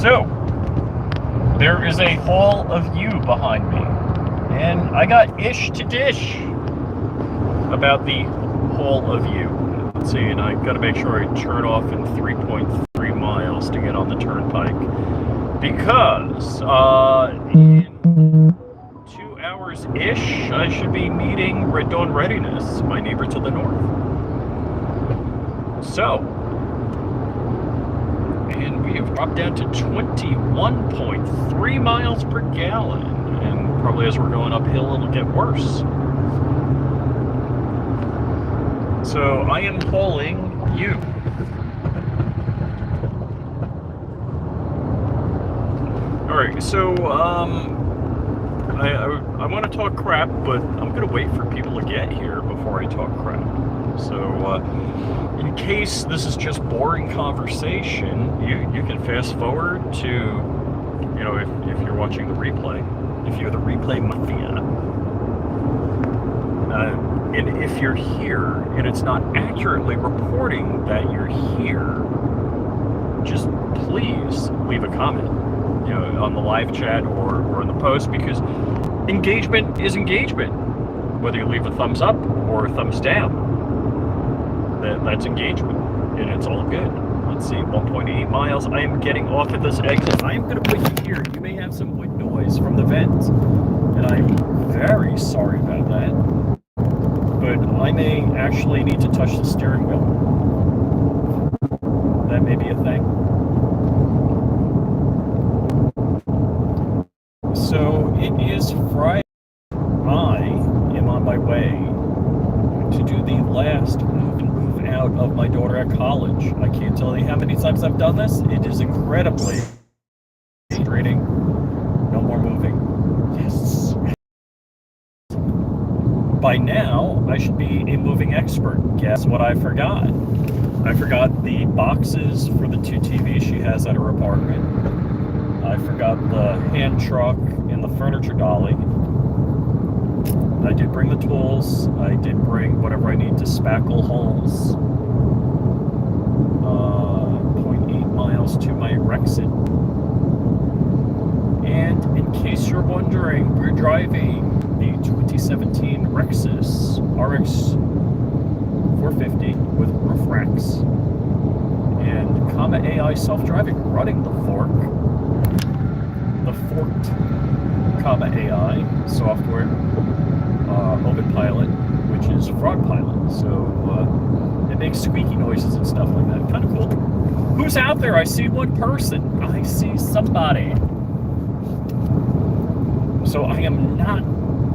So, there is a Hall of You behind me, and I got ish to dish about the Hall of You. Let's see, and I got to make sure I turn off in 3.3 miles to get on the turnpike, because in 2 hours ish, I should be meeting Red Dawn Readiness, my neighbor to the north. So, and we have dropped down to 21.3 miles per gallon, and probably as we're going uphill it'll get worse. So I am hauling you. Alright, so I want to talk crap, but I'm going to wait for people to get here before I talk crap. So in case this is just boring conversation, you can fast forward to, you know, if you're watching the replay, if you're the replay mafia. And if you're here and it's not accurately reporting that you're here, just please leave a comment, you know, on the live chat or in the post, because engagement is engagement. Whether you leave a thumbs up or a thumbs down, that's engagement, and it's all good. Let's see, 1.8 miles. I am getting off at this exit. I am going to put you here. You may have some wind noise from the vent, and I'm very sorry about that. But I may actually need to touch the steering wheel. That may be a thing. So it is Friday. I am on my way to do the last move out of my daughter at college. I can't tell you how many times I've done this. It is incredibly frustrating. No more moving. Yes. By now, I should be a moving expert. Guess what I forgot? I forgot the boxes for the 2 TVs she has at her apartment. I forgot the hand truck and the furniture dolly. I did bring the tools. I did bring whatever I need to spackle holes. 0.8 miles to my Rexit. And in case you're wondering, we're driving the 2017 Rexus RX 450 with roof racks and Comma AI self-driving, running the forked Comma AI software, Open Pilot, which is Frog Pilot. So it makes squeaky noises and stuff like that. Kind of cool. Who's out there? I see one person. I see somebody. So I am not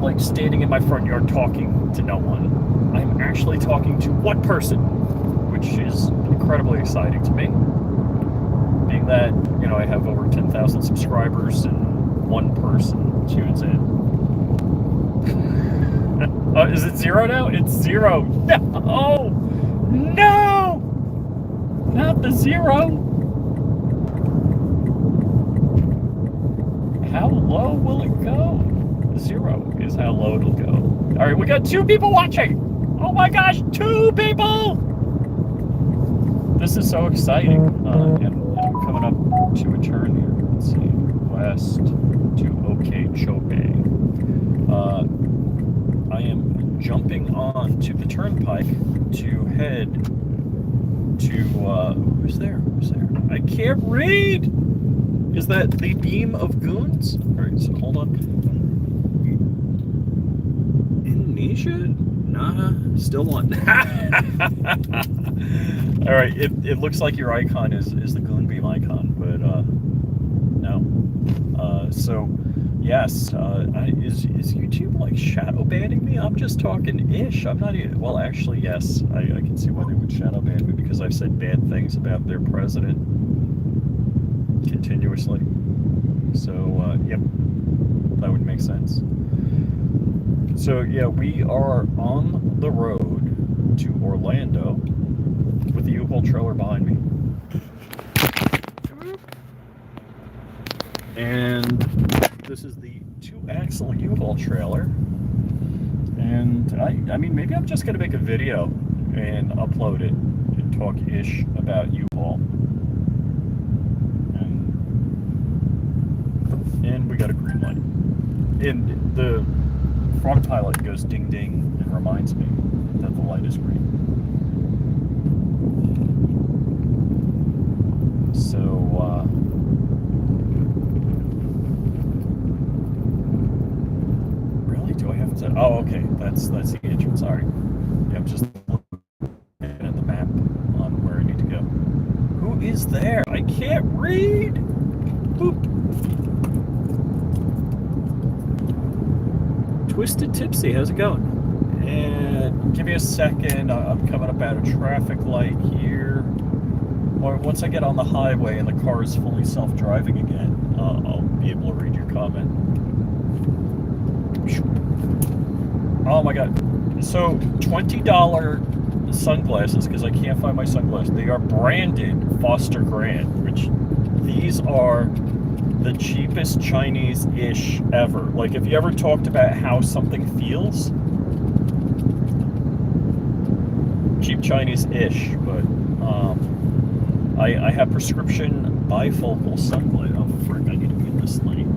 like standing in my front yard talking to no one. I'm actually talking to one person, which is incredibly exciting to me. Being that, you know, I have over 10,000 subscribers and one person tunes in. Is it 0 now? It's 0. No! No! Not the 0. How low will it go? 0 is how low it'll go. All right, we got 2 people watching. Oh my gosh, 2 people! This is so exciting. And I'm coming up to a turn here. Let's see, west to Okeechobee. I am jumping on to the turnpike to head to, who's there? Who's there? I can't read! Is that the beam of goons? All right, so hold on. Indonesia? Nah, still one. All right, it looks like your icon is the goon beam icon, but no. So yes, is YouTube like shadow banning me? I'm just talking ish. I'm not even. Well, actually, yes. I can see why they would shadow ban me, because I've said bad things about their president continuously. So yep, that would make sense. So yeah, we are on the road to Orlando with the U-Haul trailer behind me. And this is the 2-axle U-Haul trailer. And I mean, maybe I'm just gonna make a video and upload it and talk ish about U-Haul. And and the front pilot goes ding ding and reminds me that the light is green. So, really? Do I have to? Oh, okay. That's the entrance. Sorry. Yeah, I'm just looking at the map on where I need to go. Who is there? I can't read. Boop. Twisted Tipsy, how's it going? And give me a second. I'm coming up out of traffic light here. Once I get on the highway and the car is fully self-driving again, I'll be able to read your comment. Oh my god. So, $20 sunglasses, because I can't find my sunglasses. They are branded Foster Grand, which these are the cheapest Chinese-ish ever. Like, if you ever talked about how something feels, cheap Chinese-ish, but I have prescription bifocal sunglasses. Oh, frick, I need to be in this lane.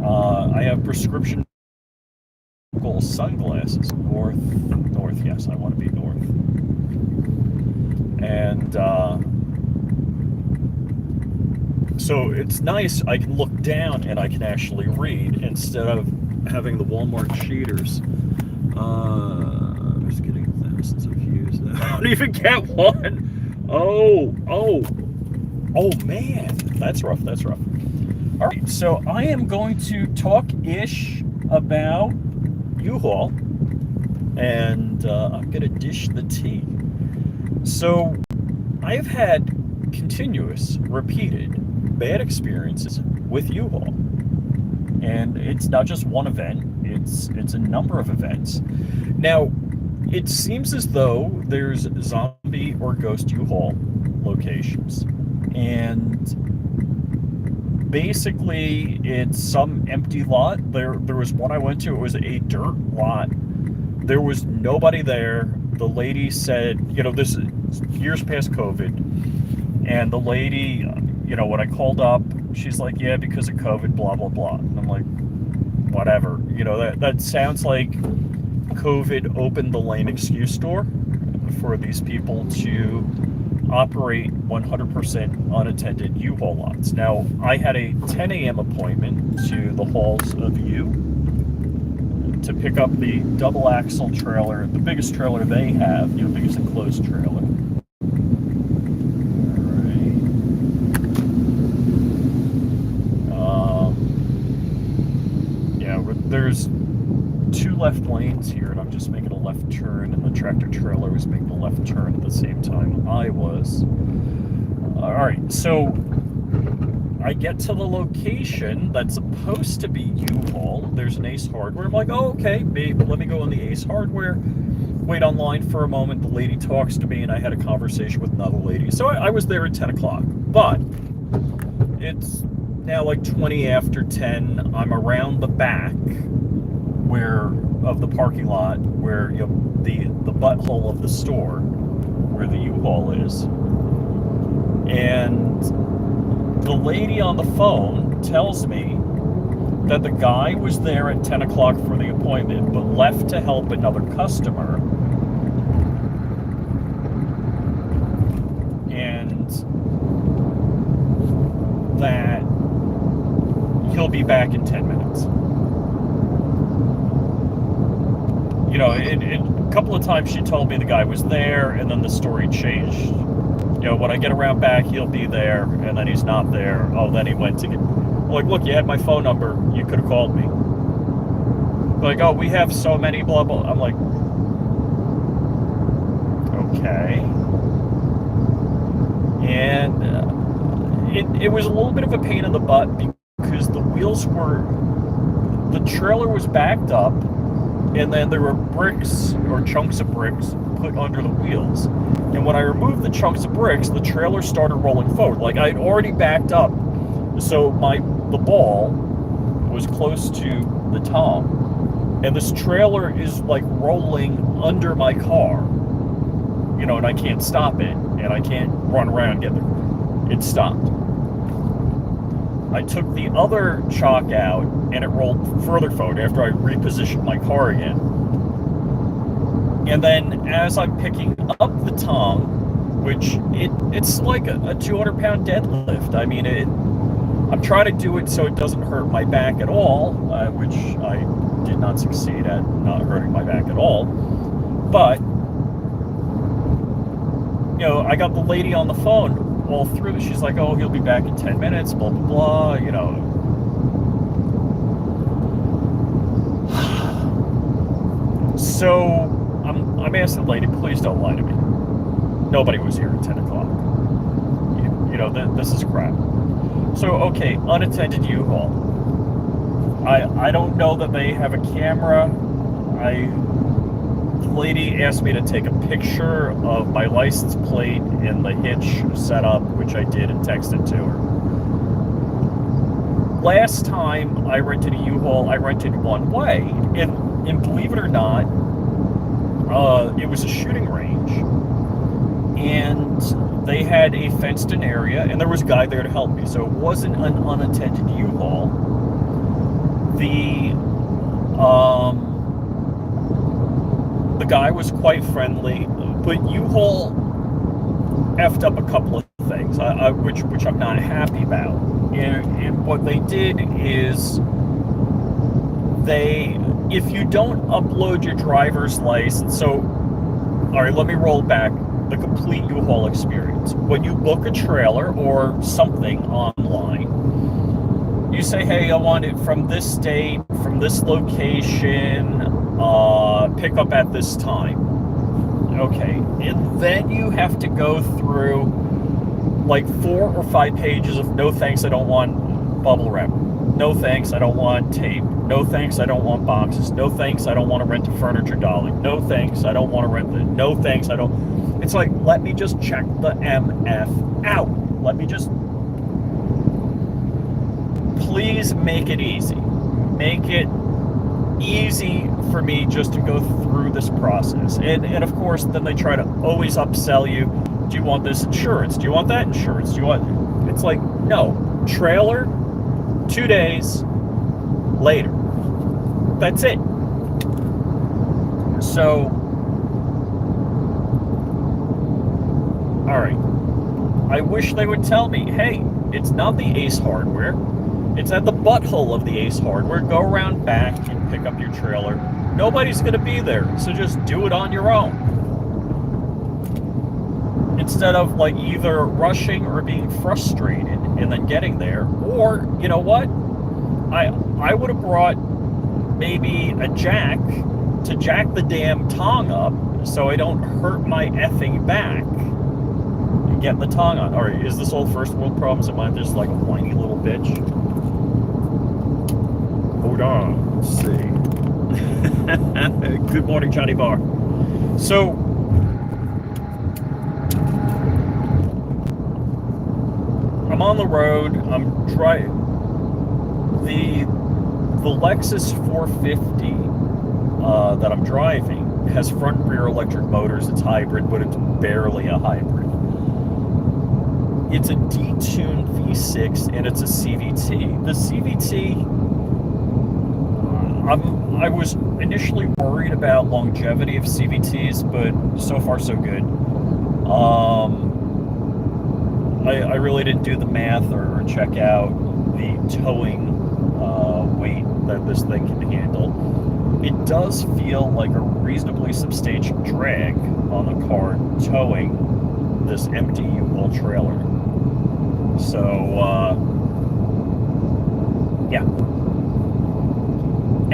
I have prescription sunglasses. North, yes, I want to be north. And, so it's nice, I can look down and I can actually read instead of having the Walmart cheaters. I'm just getting thousands of views. I don't even get one. Oh man, that's rough. All right, so I am going to talk-ish about U-Haul, and I'm gonna dish the tea. So I've had continuous, repeated bad experiences with U-Haul, and it's not just one event, it's a number of events. Now, it seems as though there's zombie or ghost U-Haul locations, and basically it's some empty lot. There was one I went to, it was a dirt lot. There was nobody there. The lady said, this is years past COVID, and the lady, when I called up, she's like, yeah, because of COVID, blah, blah, blah. And I'm like, whatever. That sounds like COVID opened the lame excuse store for these people to operate 100% unattended U-Haul lots. Now, I had a 10 a.m. appointment to the Halls of U to pick up the double axle trailer, the biggest trailer they have, biggest enclosed trailer. There's two left lanes here, and I'm just making a left turn, and the tractor trailer was making a left turn at the same time I was. All right, so I get to the location that's supposed to be U-Haul. There's an Ace Hardware. I'm like, oh, okay, babe, let me go in the Ace Hardware. Wait online for a moment. The lady talks to me, and I had a conversation with another lady. So I was there at 10 o'clock, but it's now like 20 after 10. I'm around the back of the parking lot where the butthole of the store where the U-Haul is, and the lady on the phone tells me that the guy was there at 10 o'clock for the appointment but left to help another customer, and that he'll be back in 10 minutes. A couple of times she told me the guy was there, and then the story changed. When I get around back, he'll be there, and then he's not there. Oh, then he went to get... Like, look, you had my phone number. You could have called me. Like, oh, we have so many, blah, blah. I'm like, okay. And it was a little bit of a pain in the butt because the wheels the trailer was backed up, and then there were bricks or chunks of bricks put under the wheels. And when I removed the chunks of bricks, the trailer started rolling forward. Like, I'd already backed up, so the ball was close to the top, and this trailer is like rolling under my car, and I can't stop it, and I can't run around and get there. It stopped. I took the other chalk out and it rolled further forward after I repositioned my car again. And then as I'm picking up the tongue, which it's like a 200-pound deadlift. I mean, I'm trying to do it so it doesn't hurt my back at all, which I did not succeed at not hurting my back at all. But, I got the lady on the phone all through. She's like, oh, he'll be back in 10 minutes, blah, blah, blah, So I'm asking the lady, please don't lie to me. Nobody was here at 10 o'clock. This is crap. So, okay, unattended U-Haul. I don't know that they have a camera. The lady asked me to take a picture of my license plate and the hitch setup, which I did and texted to her. Last time I rented a U-Haul, I rented one way, and believe it or not, it was a shooting range, and they had a fenced-in area, and there was a guy there to help me, so it wasn't an unattended U-Haul. The guy was quite friendly, but U-Haul effed up a couple of things, which I'm not happy about. And what they did is if you don't upload your driver's license, so, all right, let me roll back the complete U-Haul experience. When you book a trailer or something online, you say, hey, I want it from this date, from this location, pick up at this time. Okay, and then you have to go through like 4 or 5 pages of no thanks, I don't want bubble wrap. No thanks, I don't want tape. No thanks, I don't want boxes. No thanks, I don't want to rent a furniture dolly. No thanks, I don't want to rent the. No thanks, I don't. It's like, let me just check the MF out. Let me just. Please make it easy. Make it easy for me just to go through this process. And of course, then they try to always upsell you. Do you want this insurance? Do you want that insurance? Do you want... It's like, no. Trailer, 2 days later. That's it. So, all right. I wish they would tell me, hey, it's not the Ace Hardware. It's at the butthole of the Ace Hardware. Go around back and pick up your trailer. Nobody's going to be there, so just do it on your own. Instead of like either rushing or being frustrated and then getting there. Or, you know what? I would have brought maybe a jack to jack the damn tongue up so I don't hurt my effing back and get the tongue on. Alright, is this all first world problems? Am I just like a whiny little bitch? Hold on, let's see. Good morning, Johnny Barr. So, I'm on the road, I'm driving. The Lexus 450 that I'm driving has front and rear electric motors. It's hybrid, but it's barely a hybrid. It's a detuned V6 and it's a CVT. The CVT, I was initially worried about longevity of CVTs, but so far so good. I really didn't do the math or check out the towing weight that this thing can handle. It does feel like a reasonably substantial drag on the car towing this empty U-Haul trailer. So, yeah.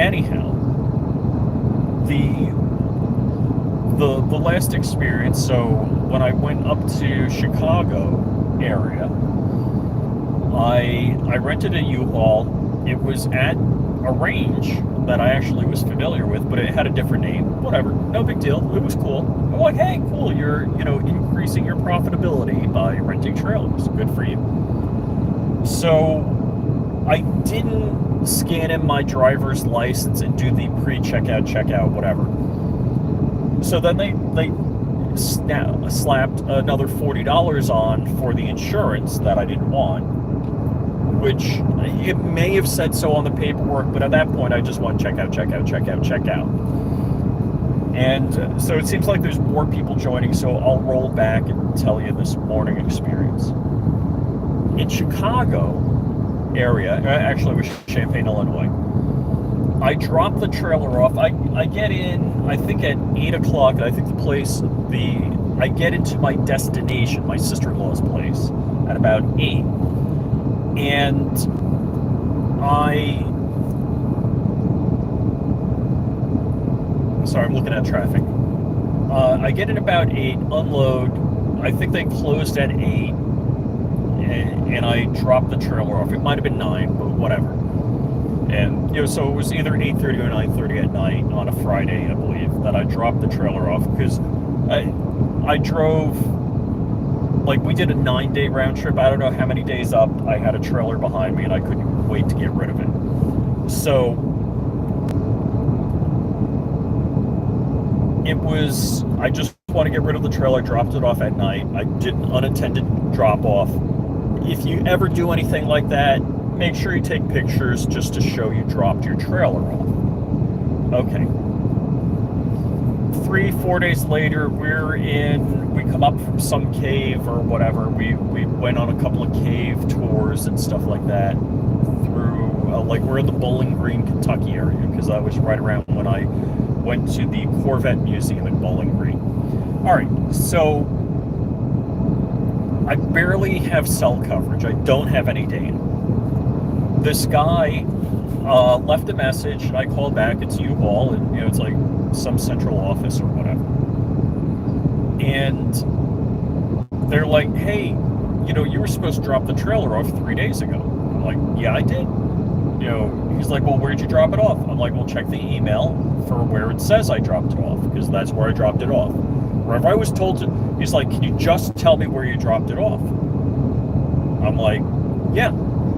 Anyhow, the last experience, so when I went up to Chicago area, I rented a U-Haul. It was at a range that I actually was familiar with, but it had a different name. Whatever, no big deal. It was cool. I'm like, hey, cool, you're increasing your profitability by renting trailers. Good for you. So I didn't scan in my driver's license and do the pre-checkout, checkout, whatever. So then they slapped another $40 on for the insurance that I didn't want. which it may have said so on the paperwork, but at that point I just want check out. And so it seems like there's more people joining, so I'll roll back and tell you this morning experience. In Chicago area, actually it was Champaign, Illinois, I dropped the trailer off. I get in, I think at 8 o'clock, I think I get into my destination, my sister-in-law's place, at about 8. And sorry, I'm looking at traffic. I get in about 8, unload. I think they closed at 8, and I dropped the trailer off. It might have been 9, but whatever. And so it was either 8:30 or 9:30 at night on a Friday, I believe, that I dropped the trailer off, because I drove, like, we did a 9-day round trip. I don't know how many days up. I had a trailer behind me and I couldn't wait to get rid of it. So I just want to get rid of the trailer, dropped it off at night. I did an unattended drop off. If you ever do anything like that, make sure you take pictures just to show you dropped your trailer off. Okay. 3-4 days later, we come up from some cave or whatever. We went on a couple of cave tours and stuff like that through, we're in the Bowling Green, Kentucky area, because I was right around when I went to the Corvette Museum in Bowling Green. All right, so I barely have cell coverage. I don't have any data. This guy left a message, and I called back. It's U-Haul, and it's like some central office or whatever. And they're like, hey, you were supposed to drop the trailer off 3 days ago. I'm like, yeah, I did. He's like, well, where'd you drop it off? I'm like, well, check the email for where it says I dropped it off, because that's where I dropped it off. Wherever I was told to, he's like, can you just tell me where you dropped it off? I'm like, yeah,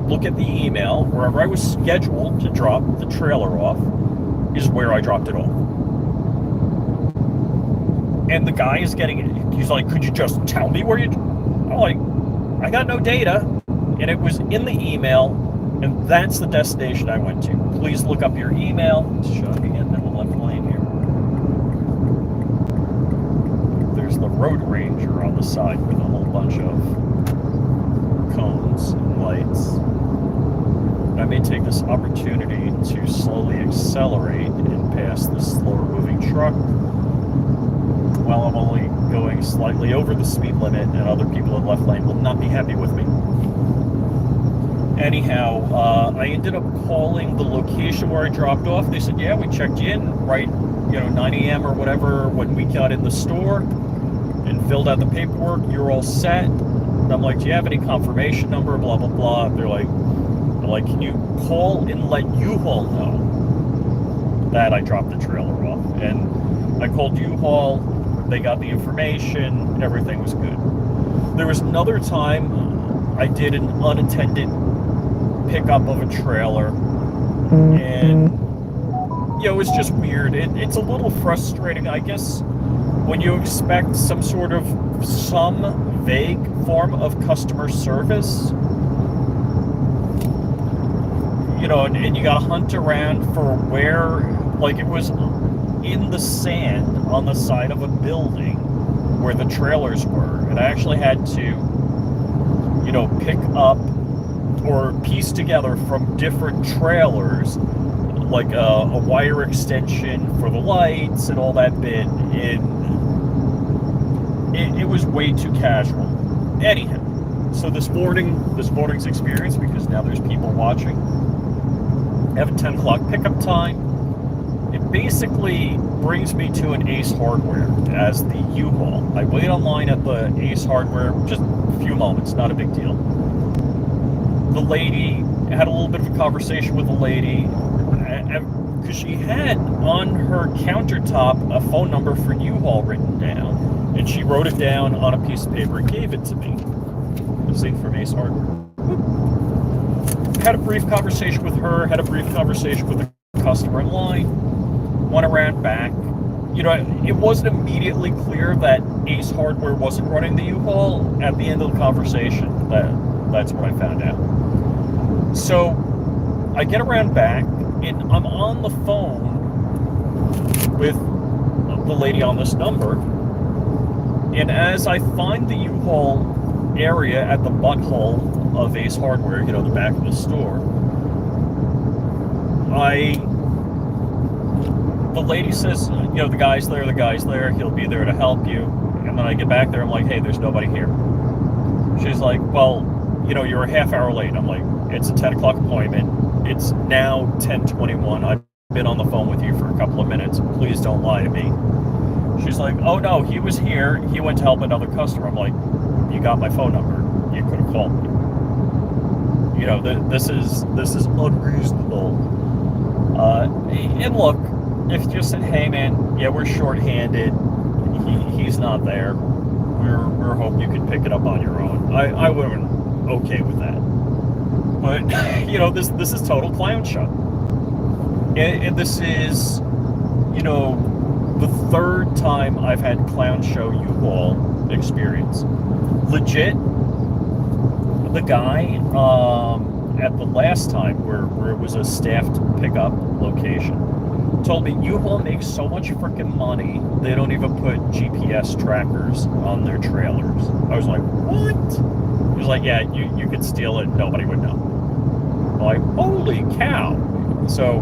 look at the email. Wherever I was scheduled to drop the trailer off is where I dropped it off. And the guy is getting it. He's like, could you just tell me where you... I'm like, I got no data, and it was in the email, and that's the destination I went to. Please look up your email. Shocking in the left lane here. There's the road ranger on the side with a whole bunch of cones and lights. I may take this opportunity to slowly accelerate and pass this slower moving truck while I'm only going slightly over the speed limit, and other people in left lane will not be happy with me. Anyhow, I ended up calling the location where I dropped off. They said, yeah, we checked you in right, 9 a.m. or whatever when we got in the store and filled out the paperwork. You're all set. And I'm like, do you have any confirmation number? Blah, blah, blah. They're like, can you call and let U-Haul know that I dropped the trailer off? And I called U-Haul. They got the information, and everything was good. There was another time I did an unattended pickup of a trailer, and it was just weird. It's a little frustrating, I guess, when you expect some vague form of customer service, and you gotta hunt around for where, like, it was in the sand on the side of a building where the trailers were, and I actually had to pick up or piece together from different trailers, like a wire extension for the lights and all that bit. It was way too casual. Anyhow, so this morning's experience, because now there's people watching, I have a 10 o'clock pickup time. It basically brings me to an Ace Hardware as the U-Haul. I wait online at the Ace Hardware, just a few moments, not a big deal. The lady, I had a little bit of a conversation with the lady, because she had on her countertop a phone number for U-Haul written down, and she wrote it down on a piece of paper and gave it to me. This thing from Ace Hardware. Had a brief conversation with her, had a brief conversation with the customer in line, went around back. It wasn't immediately clear that Ace Hardware wasn't running the U-Haul. At the end of the conversation, that's what I found out. So I get around back, and I'm on the phone with the lady on this number, and as I find the U-Haul area at the butthole of Ace Hardware, the back of the store, the lady says, the guy's there, he'll be there to help you. And then I get back there, I'm like, hey, there's nobody here. She's like, well, you're a half hour late. I'm like, it's a 10 o'clock appointment. It's now 10:21. I've been on the phone with you for a couple of minutes. Please don't lie to me. She's like, oh no, he was here. He went to help another customer. I'm like, you got my phone number. You could have called me. This is unreasonable. And look, if you just said, hey man, yeah, we're short-handed. He's not there. We're hoping you can pick it up on your own. I would have been okay with that. But this is total clown show. And this is, the third time I've had clown show U-Haul experience. Legit, the guy at the last time where it was a staffed pickup location told me U-Haul makes so much freaking money they don't even put GPS trackers on their trailers. I was like, what? He was like, yeah, you could steal it, nobody would know. I'm like, holy cow. So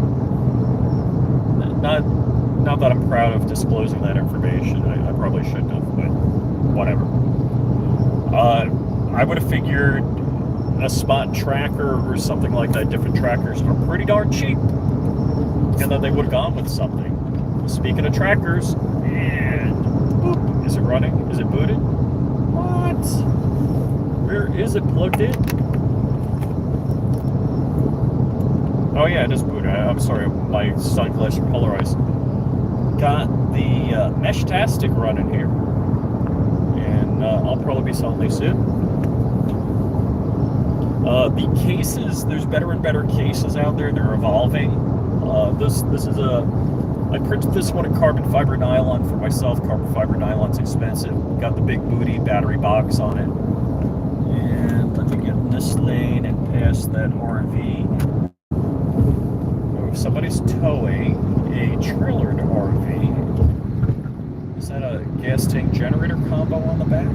not that I'm proud of disclosing that information. I probably shouldn't have, but whatever. I would have figured a spot tracker or something like that. Different trackers are pretty darn cheap, and then they would have gone with something. Speaking of trackers, and boop, is it running? Is it booted? What? Where is it plugged in? Oh yeah, it is booted. I'm sorry, my sunglasses are polarized. Got the Mesh-tastic running here, and I'll probably be selling these soon. The cases, there's better and better cases out there. They're evolving. This is I printed this one in carbon fiber nylon for myself. Carbon fiber nylon's expensive. Got the big booty battery box on it. And let me get in this lane and past that RV. Oh, somebody's towing a trailered RV. Is that a gas tank generator combo on the back?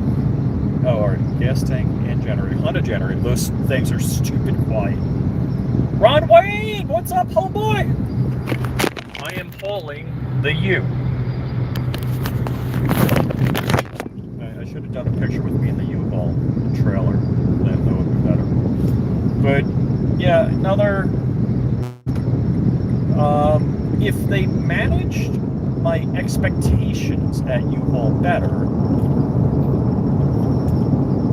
Oh, all right, gas tank and generator. Honda generator. Those things are stupid quiet. Ron Wayne, what's up, homeboy? I am hauling the U. I should have done a picture with me in the U-Haul trailer. That would be better. But yeah, another. If they managed my expectations at U-Haul better,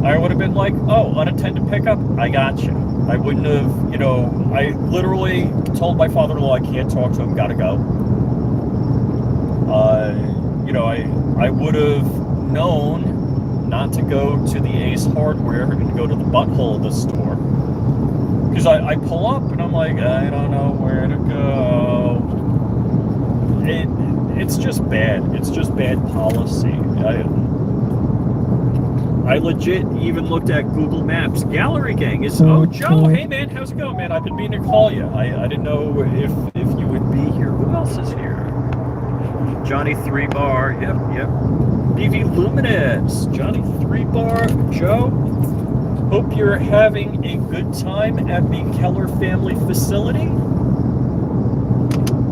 I would have been like, oh, unattended pickup, I got you. I wouldn't have, I literally told my father-in-law I can't talk to him, gotta go. I would have known not to go to the Ace Hardware and go to the butthole of the store. Because I pull up and I'm like, I don't know where to go. It's just bad. It's just bad policy. I legit even looked at Google Maps. Gallery Gang is, oh, Joe, hey man, how's it going, man? I've been meaning to call you. I didn't know if you would be here. Who else is here? Johnny 3 Bar, yep. BV Luminous, Johnny 3 Bar, Joe. Hope you're having a good time at the Keller family facility.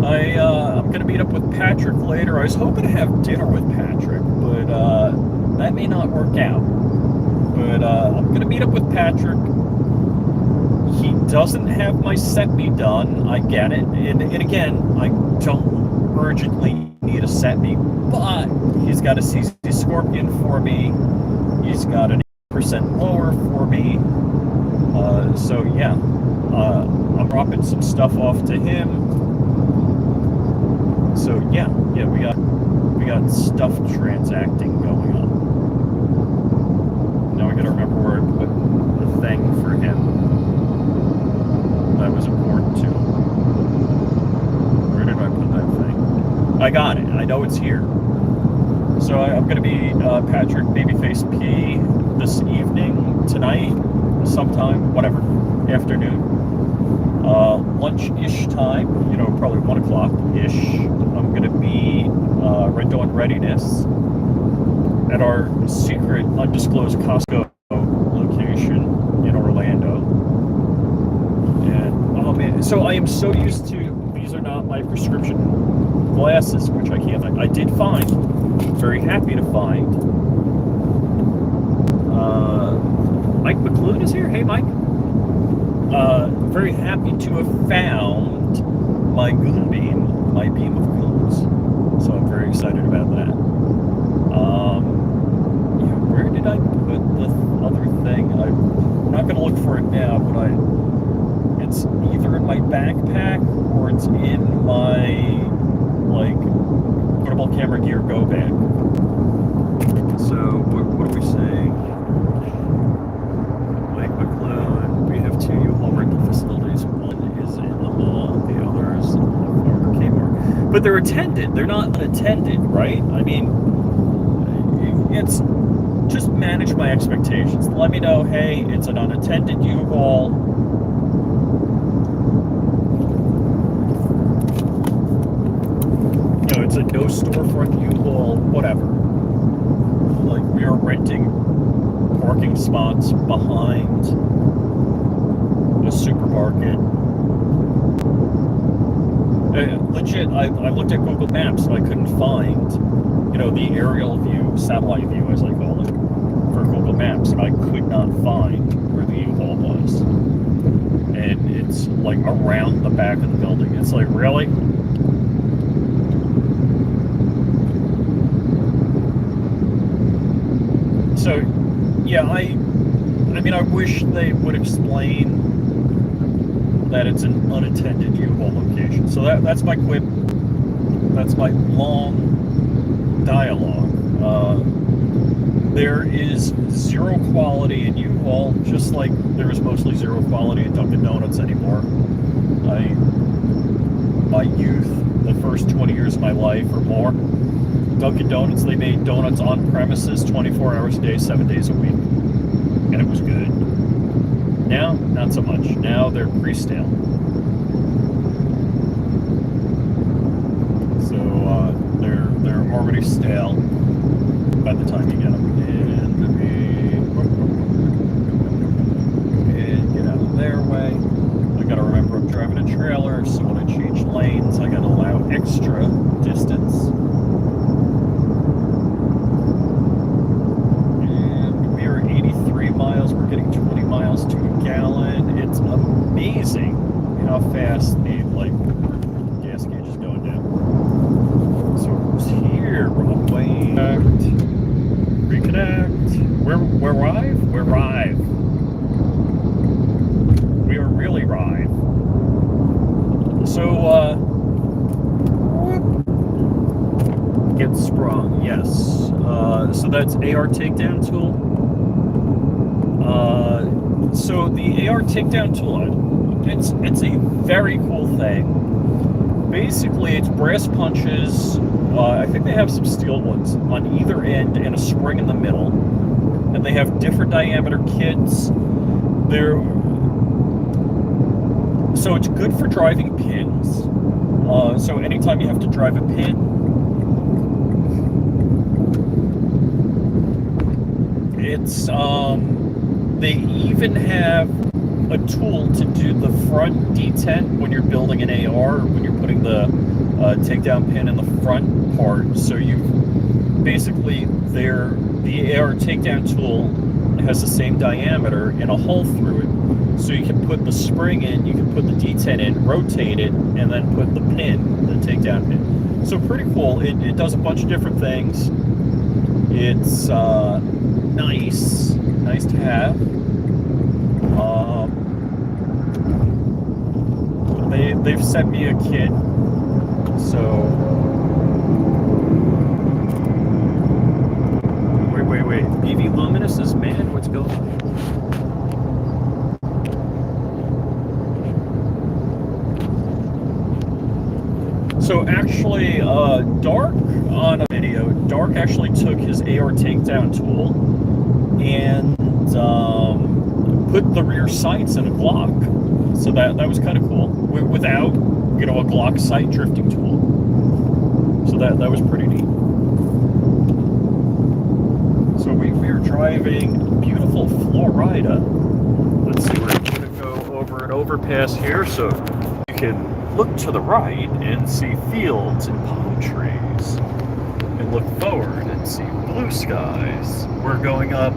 I'm going to meet up with Patrick later. I was hoping to have dinner with Patrick, but that may not work out. But I'm going to meet up with Patrick. He doesn't have my set-me done. I get it. And again, I don't urgently need a set-me, but he's got a CZ Scorpion for me. He's got an 8% lower for me. So yeah, I'm dropping some stuff off to him. So yeah, we got stuff transacting going on. Now I gotta remember where I put the thing for him that was important to him. Where did I put that thing? I got it. I know it's here. So I'm gonna be Patrick Babyface P this evening, tonight, sometime, whatever, afternoon. lunch-ish time, probably 1 o'clock-ish, I'm going to be rental and readiness at our secret undisclosed Costco location in Orlando. And oh man, so I am so used to, these are not my prescription glasses, which I can't find. I did find, very happy to find, Mike McLuhan is here. Hey Mike. Very happy to have found my goon beam, my beam of goons. So I'm very excited about that. Where did I put the other thing? I'm not going to look for it now, but it's either in my backpack or it's in my, portable camera gear go bag. So, what are we saying? Mike McLuhan, we have 2 U-Haul rental facilities. One is in the mall, the other is in the former Kmart. But they're attended. They're not unattended, right? I mean, it's just manage my expectations. Let me know, hey, it's an unattended U-Haul. It's a no storefront U-Haul, whatever. We are renting parking spots behind a supermarket. Legit, I looked at Google Maps and I couldn't find, the aerial view, satellite view as I call it, for Google Maps, and I could not find where the U-Haul was. And it's around the back of the building. It's really? So, yeah, I mean, I wish they would explain that it's an unattended U-Haul location. So that's my quip. That's my long dialogue. There is zero quality in U-Haul, just like there is mostly zero quality in Dunkin' Donuts anymore. My youth, the first 20 years of my life or more, Dunkin' Donuts, they made donuts on premises 24 hours a day, 7 days a week. And it was good. Now, not so much. Now they're pre-stale. So they're already stale by the time you get them. And get out of their way. I gotta remember I'm driving a trailer, so when I change lanes, I gotta allow extra distance. Miles, we're getting 20 miles to a gallon. It's amazing how fast the gas gauge is going down. So who's here? Reconnect. We're live? We're live. We are really live. So get sprung, yes. So that's AR takedown tool. So the AR takedown tool, it's a very cool thing. Basically, it's brass punches. I think they have some steel ones on either end and a spring in the middle. And they have different diameter kits. So it's good for driving pins. So anytime you have to drive a pin, it's they even have a tool to do the front detent when you're building an AR, when you're putting the takedown pin in the front part. So you basically, the AR takedown tool has the same diameter and a hole through it. So you can put the spring in, you can put the detent in, rotate it, and then put the pin, the takedown pin. So pretty cool. It does a bunch of different things. It's nice to have. They've sent me a kit, so wait. BV Luminous is man. What's going on? So actually, Dark on a video, Dark actually took his AR takedown tool and put the rear sights in a Glock. So that was kind of cool, without, you know, a Glock sight drifting tool. So that was pretty neat. So we're driving beautiful Florida. Let's see, we're going to go over an overpass here, so you can look to the right and see fields and palm trees, and look forward and see blue skies. We're going up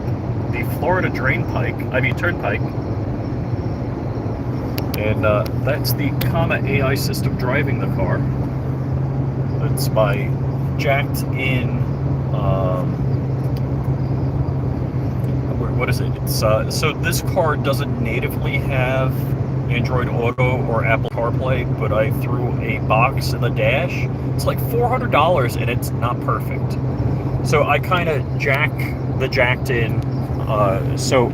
the Florida Turnpike, and that's the Comma AI system driving the car. That's my jacked in, what is it? It's so this car doesn't natively have Android Auto or Apple CarPlay, but I threw a box in the dash. It's like $400 and it's not perfect. So I kind of jacked in. So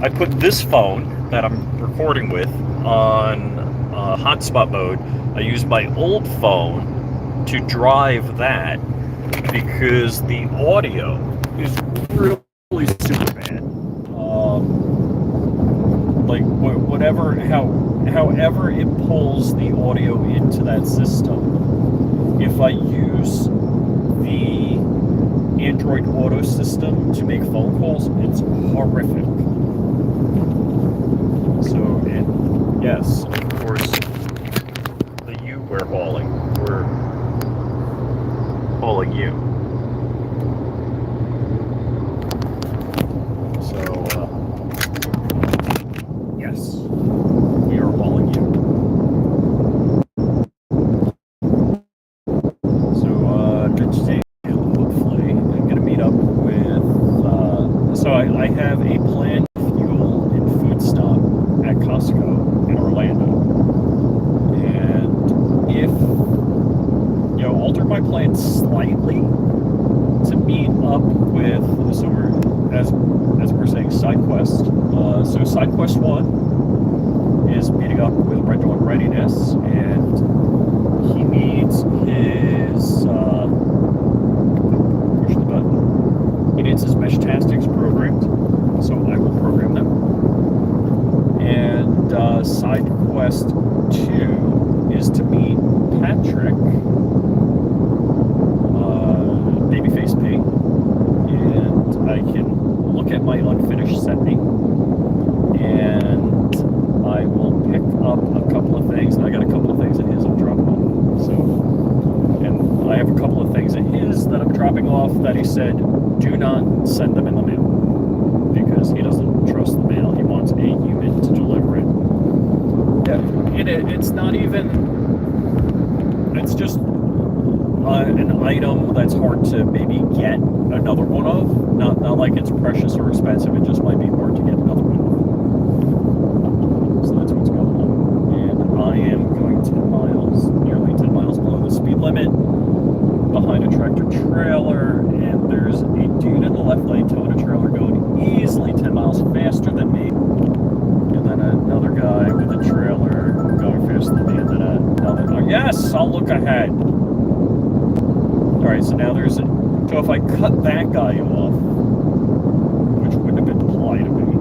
I put this phone that I'm recording with on hotspot mode. I used my old phone to drive that because the audio is really super bad. Like however it pulls the audio into that system, if I use the Android Auto system to make phone calls, it's horrific. So, and yes, of course, the you we're hauling you. So, yes, we are hauling you. So, today, hopefully, I'm going to meet up with, so I have a planned fuel and food stop at Costco in Orlando. And if, you know, alter my plans slightly to meet up with, so we're, as we're saying, side quest. So side quest 1 is meeting up with Red Dawn Readiness, and he needs his, push the button, he needs his mesh tastics programmed, so I will program them. And side quest 2 is to meet Patrick, Babyface P, and I can look at my unfinished sending, and I will pick up a couple of things, and I got a couple of things of his I'm dropping off. So, and I have a couple of things of his that I'm dropping off that he said, do not send them in the mail, because he doesn't trust the mail. He wants a human to deliver it. Yeah, it's not even, it's just an item that's hard to maybe get another one of. Not like it's precious or expensive, it just might be hard to get another one of. So that's what's going on. And I am going 10 miles, nearly 10 miles below the speed limit, behind a tractor trailer, and there's a dude in the left lane towing a trailer going easily 10 miles faster than me. And then another guy with a trailer going faster than me, and then another. Oh, yes, I'll look ahead. Alright, so now there's a, so if I cut that guy off, which wouldn't have been polite of me,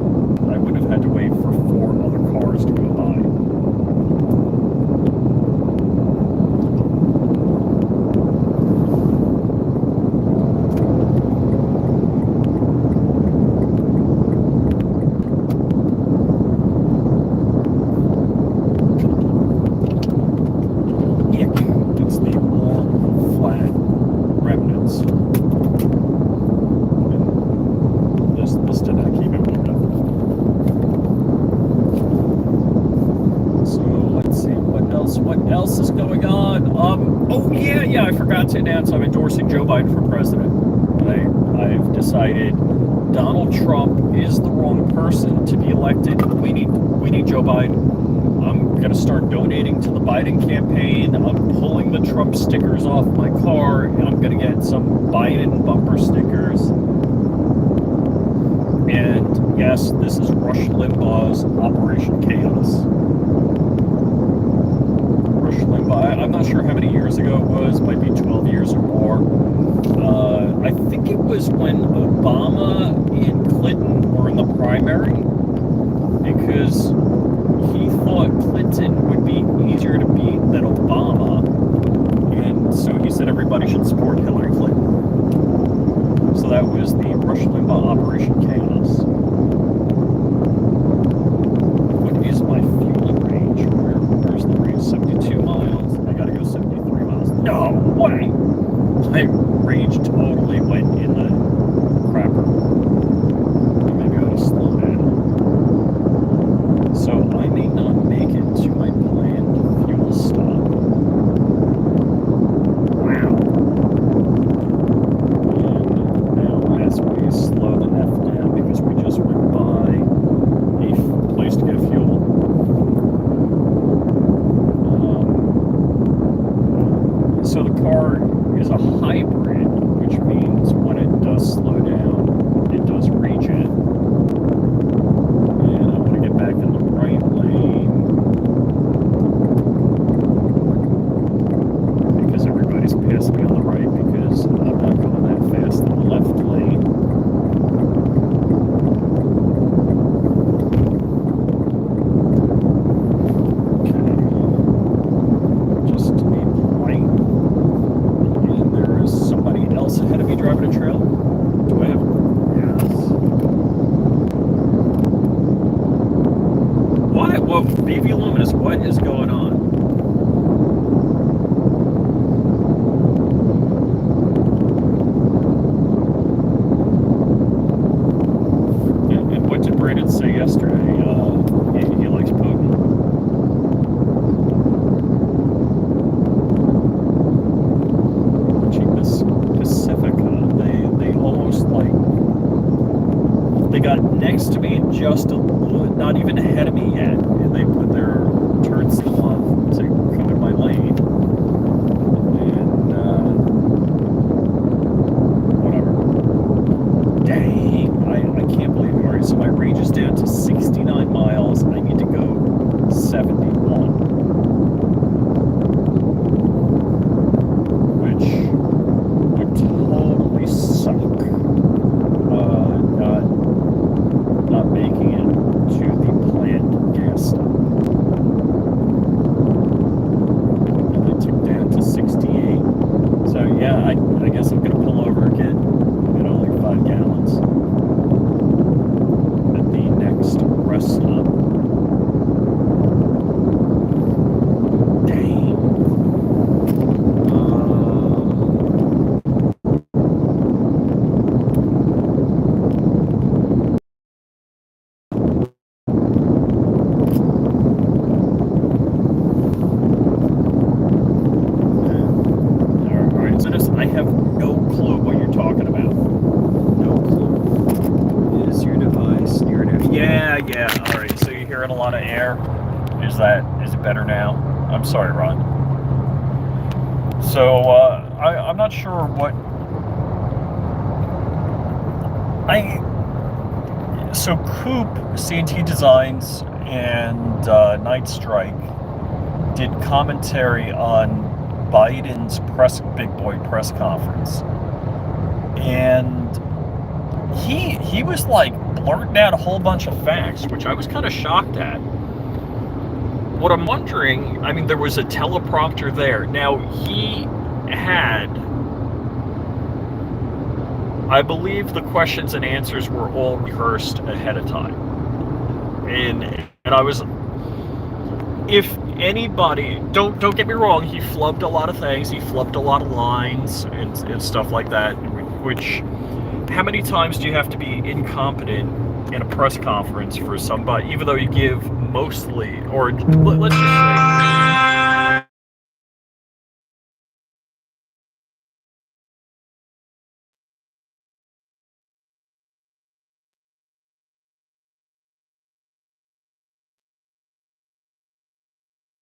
I would have had to wait for 4 other cars to go by. It's the warm, flat remnants. And this did not keep it warmed up. So let's see, what else is going on? Oh yeah, I forgot to announce I'm endorsing Joe Biden for president. I've decided Donald Trump is the wrong person to be elected. We need Joe Biden. I'm going to start donating to the Biden campaign. I'm pulling the Trump stickers off my car, and I'm going to get some Biden bumper stickers. And yes, this is Rush Limbaugh's Operation Chaos. Rush Limbaugh, I'm not sure how many years ago it was, might be 12 years or more. I think it was when Obama and Clinton were in the primary, because he thought Clinton would be easier to beat than Obama, and so he said everybody should support Hillary Clinton. So that was the Rush Limbaugh Operation Chaos. What is my fueling range? Where's the range? 72 miles. I gotta go 73 miles. No way! My range totally went in the crapper. Maybe I ought to slow down. So I may not make it to my planned fuel stop. Wow. And now as we slow the F down, because we just went by a place to get fuel. So the car is a hybrid, which means when it does slow down, it does regen. And I want to get back in the right lane because everybody's passing me on the right because I'm not going that fast in the left lane. Okay. Just to be polite. And there is somebody else ahead of me driving a trailer. Do I have? Yes. What? Whoa, BV Luminous, what is going on? And what did Brandon say yesterday? He likes Putin. Pacifica, they almost like, they got next to me and just a little, not even ahead of me yet, and they put their turn signal on to come in my lane, and whatever. Dang, I can't believe it. Alright, so my range is down to 69 miles, I need to go 71, which would totally suck. Not making it to the planned gas stop. And I took down to 68. So yeah, I guess I'm gonna pull over again, like 5 gallons at the next rest stop. Dang. I have no clue what you're talking about. No clue. Is your device near enough? Yeah. All right. So you're hearing a lot of air. Is it better now? I'm sorry, Ron. So I'm not sure what So Coop, CNT Designs, and Night Strike did commentary on Biden's big boy press conference, and he was like blurting out a whole bunch of facts, which I was kind of shocked at. What I'm wondering, I mean, there was a teleprompter there. Now he had, I believe, the questions and answers were all rehearsed ahead of time, and I was, if anybody, don't get me wrong, he flubbed a lot of things, he flubbed a lot of lines and stuff like that, which, how many times do you have to be incompetent in a press conference for somebody, even though you give mostly, or let's just say